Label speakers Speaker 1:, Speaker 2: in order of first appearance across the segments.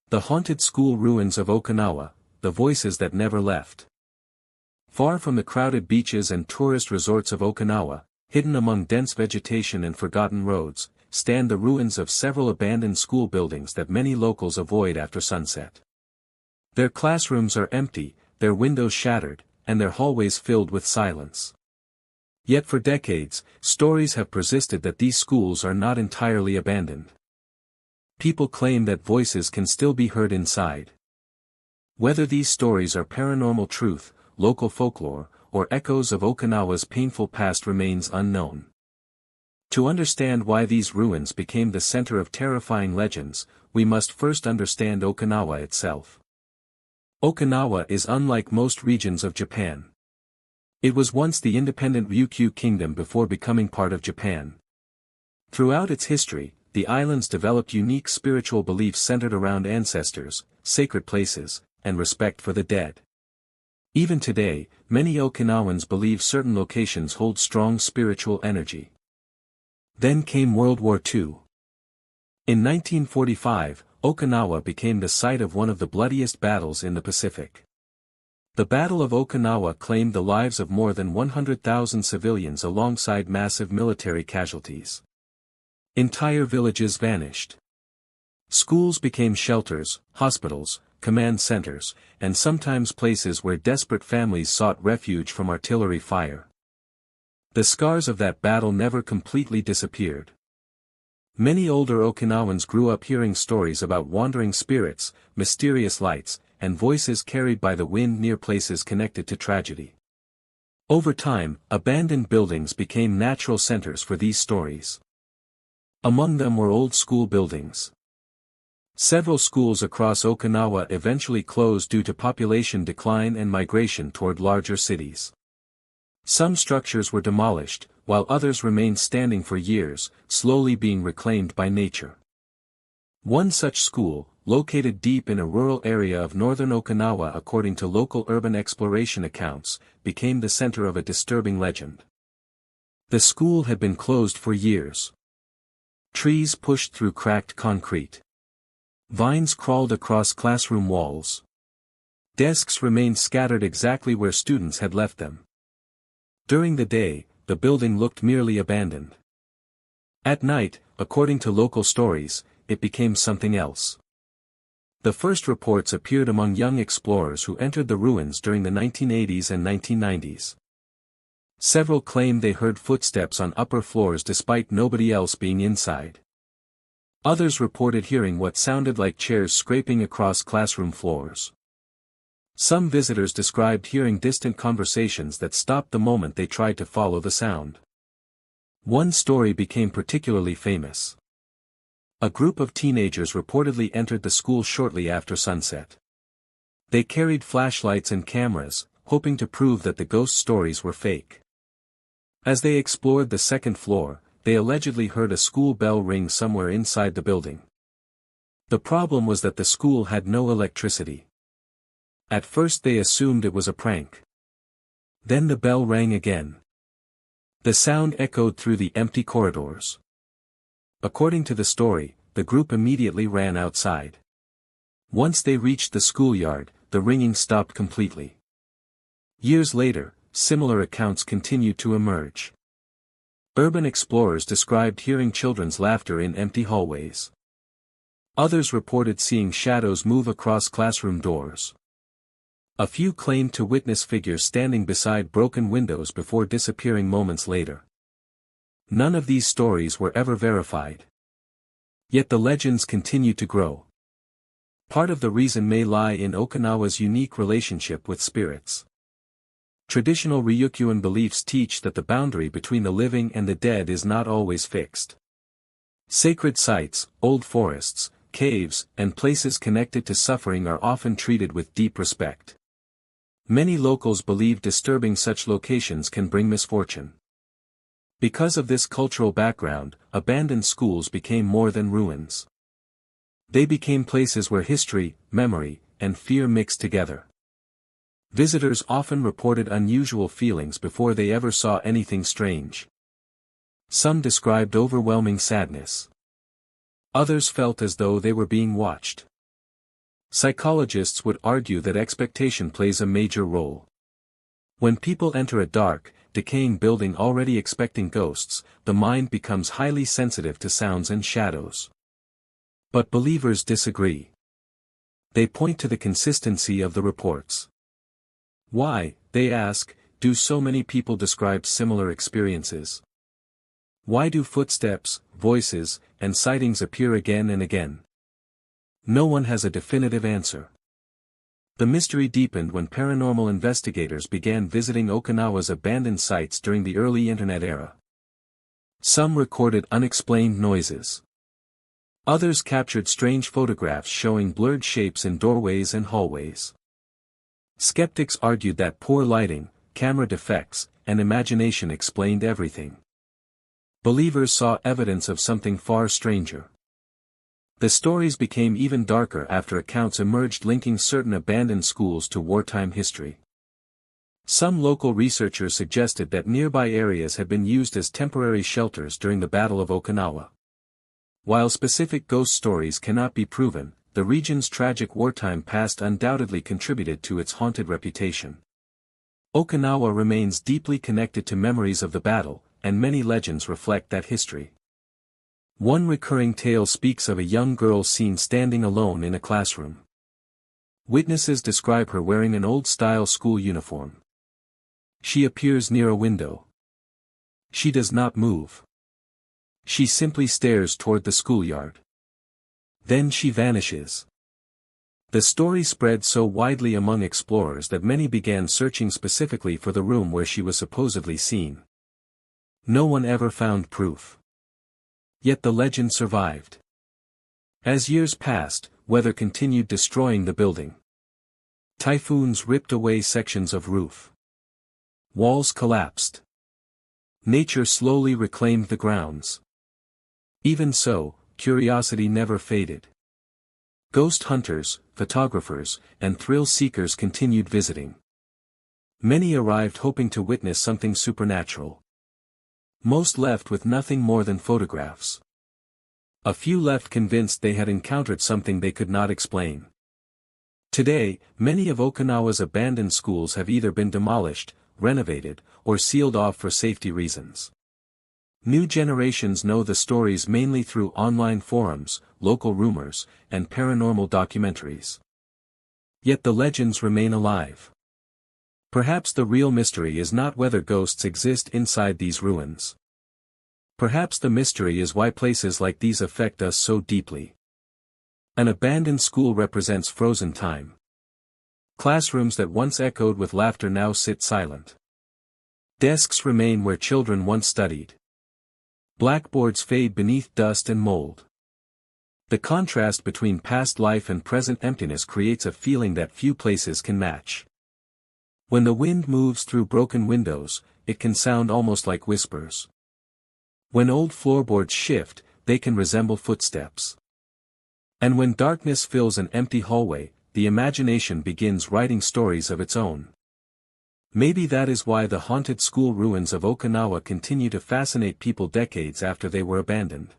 Speaker 1: The haunted school ruins of Okinawa, the voices that never left. Far from the crowded beaches and tourist resorts of Okinawa, hidden among dense vegetation and forgotten roads, stand the ruins of several abandoned school buildings that many locals avoid after sunset. Their classrooms are empty, their windows shattered, and their hallways filled with silence. Yet for decades, stories have persisted that these schools are not entirely abandoned. People claim that voices can still be heard inside. Whether these stories are paranormal truth, local folklore, or echoes of Okinawa's painful past remains unknown. To understand why these ruins became the center of terrifying legends, we must first understand Okinawa itself. Okinawa is unlike most regions of Japan. It was once the independent Ryukyu kingdom before becoming part of Japan. Throughout its history, the islands developed unique spiritual beliefs centered around ancestors, sacred places, and respect for the dead. Even today, many Okinawans believe certain locations hold strong spiritual energy. Then came World War II. In 1945, Okinawa became the site of one of the bloodiest battles in the Pacific. The Battle of Okinawa claimed the lives of more than 100,000 civilians alongside massive military casualties. Entire villages vanished. Schools became shelters, hospitals, command centers, and sometimes places where desperate families sought refuge from artillery fire. The scars of that battle never completely disappeared. Many older Okinawans grew up hearing stories about wandering spirits, mysterious lights, and voices carried by the wind near places connected to tragedy. Over time, abandoned buildings became natural centers for these stories. Among them were old school buildings. Several schools across Okinawa eventually closed due to population decline and migration toward larger cities. Some structures were demolished, while others remained standing for years, slowly being reclaimed by nature. One such school, located deep in a rural area of northern Okinawa according to local urban exploration accounts, became the center of a disturbing legend. The school had been closed for years. Trees pushed through cracked concrete. Vines crawled across classroom walls. Desks remained scattered exactly where students had left them. During the day, the building looked merely abandoned. At night, according to local stories, it became something else. The first reports appeared among young explorers who entered the ruins during the 1980s and 1990s. Several claimed they heard footsteps on upper floors despite nobody else being inside. Others reported hearing what sounded like chairs scraping across classroom floors. Some visitors described hearing distant conversations that stopped the moment they tried to follow the sound. One story became particularly famous. A group of teenagers reportedly entered the school shortly after sunset. They carried flashlights and cameras, hoping to prove that the ghost stories were fake. As they explored the second floor, they allegedly heard a school bell ring somewhere inside the building. The problem was that the school had no electricity. At first they assumed it was a prank. Then the bell rang again. The sound echoed through the empty corridors. According to the story, the group immediately ran outside. Once they reached the schoolyard, the ringing stopped completely. Years later, similar accounts continued to emerge. Urban explorers described hearing children's laughter in empty hallways. Others reported seeing shadows move across classroom doors. A few claimed to witness figures standing beside broken windows before disappearing moments later. None of these stories were ever verified. Yet the legends continue to grow. Part of the reason may lie in Okinawa's unique relationship with spirits. Traditional Ryukyuan beliefs teach that the boundary between the living and the dead is not always fixed. Sacred sites, old forests, caves, and places connected to suffering are often treated with deep respect. Many locals believe disturbing such locations can bring misfortune. Because of this cultural background, abandoned schools became more than ruins. They became places where history, memory, and fear mixed together. Visitors often reported unusual feelings before they ever saw anything strange. Some described overwhelming sadness. Others felt as though they were being watched. Psychologists would argue that expectation plays a major role. When people enter a dark, decaying building already expecting ghosts, the mind becomes highly sensitive to sounds and shadows. But believers disagree. They point to the consistency of the reports. Why, they ask, do so many people describe similar experiences? Why do footsteps, voices, and sightings appear again and again? No one has a definitive answer. The mystery deepened when paranormal investigators began visiting Okinawa's abandoned sites during the early internet era. Some recorded unexplained noises. Others captured strange photographs showing blurred shapes in doorways and hallways. Skeptics argued that poor lighting, camera defects, and imagination explained everything. Believers saw evidence of something far stranger. The stories became even darker after accounts emerged linking certain abandoned schools to wartime history. Some local researchers suggested that nearby areas had been used as temporary shelters during the Battle of Okinawa. While specific ghost stories cannot be proven, the region's tragic wartime past undoubtedly contributed to its haunted reputation. Okinawa remains deeply connected to memories of the battle, and many legends reflect that history. One recurring tale speaks of a young girl seen standing alone in a classroom. Witnesses describe her wearing an old-style school uniform. She appears near a window. She does not move. She simply stares toward the schoolyard. Then she vanishes. The story spread so widely among explorers that many began searching specifically for the room where she was supposedly seen. No one ever found proof. Yet the legend survived. As years passed, weather continued destroying the building. Typhoons ripped away sections of roof. Walls collapsed. Nature slowly reclaimed the grounds. Even so, curiosity never faded. Ghost hunters, photographers, and thrill-seekers continued visiting. Many arrived hoping to witness something supernatural. Most left with nothing more than photographs. A few left convinced they had encountered something they could not explain. Today, many of Okinawa's abandoned schools have either been demolished, renovated, or sealed off for safety reasons. New generations know the stories mainly through online forums, local rumors, and paranormal documentaries. Yet the legends remain alive. Perhaps the real mystery is not whether ghosts exist inside these ruins. Perhaps the mystery is why places like these affect us so deeply. An abandoned school represents frozen time. Classrooms that once echoed with laughter now sit silent. Desks remain where children once studied. Blackboards fade beneath dust and mold. The contrast between past life and present emptiness creates a feeling that few places can match. When the wind moves through broken windows, it can sound almost like whispers. When old floorboards shift, they can resemble footsteps. And when darkness fills an empty hallway, the imagination begins writing stories of its own. Maybe that is why the haunted school ruins of Okinawa continue to fascinate people decades after they were abandoned.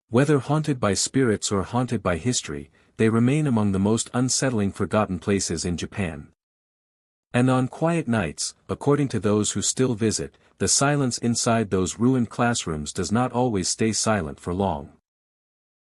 Speaker 1: Whether haunted by spirits or haunted by history, they remain among the most unsettling forgotten places in Japan. And on quiet nights, according to those who still visit, the silence inside those ruined classrooms does not always stay silent for long.